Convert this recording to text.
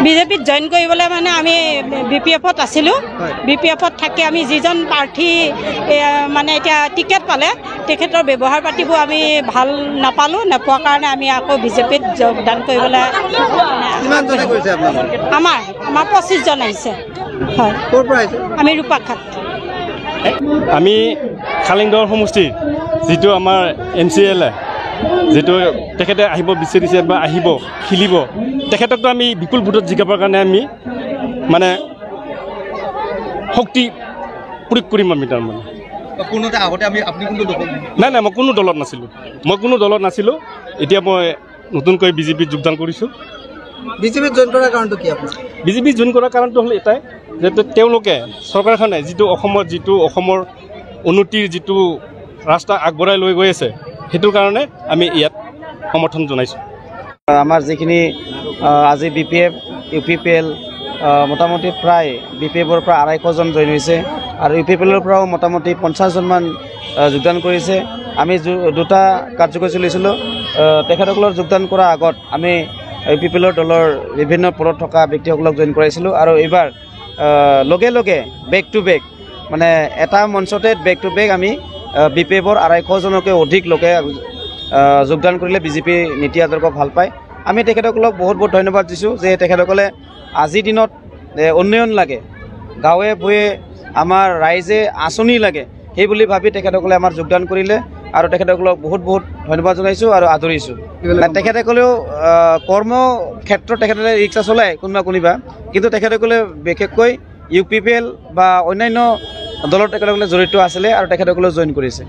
বিজেপিত জইন কৰিবলৈ মানে আমি BPF-ত আছিলোঁ। BPF-ত থাকি আমি যিজন প্ৰাৰ্থী মানে এতিয়া টিকেট পালে তেখেতৰ ব্যৱহাৰ পাতিবোৰ আমি ভাল নাপালোঁ। নোপোৱাৰ কাৰণে আমি আকৌ বিজেপিত যোগদান কৰিবলৈ আমাৰ 25 জন আহিছে। হয়, আমি ৰূপাঘাট। আমি খালিংগড় সমষ্টিৰ যিটো আমাৰ MCLA যেটো তেখেতে আহিব বিচাৰিছে বা আহিব খেলিব তেখেতকতো আমি বিপুল ভোটত জিকাবৰ কাৰণে আমি মানে শক্তি প্ৰয়োগ কৰিম আমি তাৰমানে কোনোটা আগতে আমি আপুনি কোনটো দল নাই নাই মই কোনো দলত নাছিলোঁ এতিয়া মই নতুনকৈ বিজেপিত যোগদান কৰিছোঁ। বিজেপিত জইন কৰাৰ কাৰণটো কি আপোনাৰ? বিজেপিত জইন কৰাৰ কাৰণটো হ'ল এটাই যে তেওঁলোকে চৰকাৰখনে যিটো অসমৰ উন্নতিৰ যিটো ৰাস্তা আগবঢ়াই লৈ গৈ আছে সেইটোৰ কাৰণে আমি ইয়াত সমৰ্থন জনাইছোঁ। আমাৰ যিখিনি আজি BPF UPPL মোটামুটি প্ৰায় BPF-ৰ পৰা 250 জন জইন হৈছে আৰু UPPL-ৰ পৰাও মোটামুটি 50 জনমান যোগদান কৰিছে। আমি দুটা কাৰ্যসূচী লৈছিলোঁ। তেখেতসকলৰ যোগদান কৰাৰ আগত আমি UPPL-ৰ দলৰ বিভিন্ন পদত থকা ব্যক্তিসকলক জইন কৰাইছিলোঁ আৰু এইবাৰ লগে লগে বেক টু বেক মানে এটা মঞ্চতে বেক টু বেক আমি BPF-ৰ 250 জনকৈ অধিক লোকে যোগদান কৰিলে বিজেপি নীতি আদৰ্শ ভাল পায়। আমি তেখেতসকলক বহুত বহুত ধন্যবাদ দিছোঁ যে তেখেতসকলে আজিৰ দিনত উন্নয়ন লাগে, গাঁৱে ভূঞে আমাৰ ৰাইজে আঁচনি লাগে সেই বুলি ভাবি তেখেতসকলে আমাৰ যোগদান কৰিলে আৰু তেখেতসকলক বহুত বহুত ধন্যবাদ জনাইছোঁ আৰু আদৰিছোঁ। তেখেতসকলেও কৰ্ম ক্ষেত্ৰত তেখেতসকলে ৰিক্সা চলায় কোনোবা কিন্তু তেখেতসকলে বিশেষকৈ UPPL বা অন্যান্য দলত তেখেতসকলে জড়িত আছিলে আৰু তেখেতসকলেও জইন কৰিছে।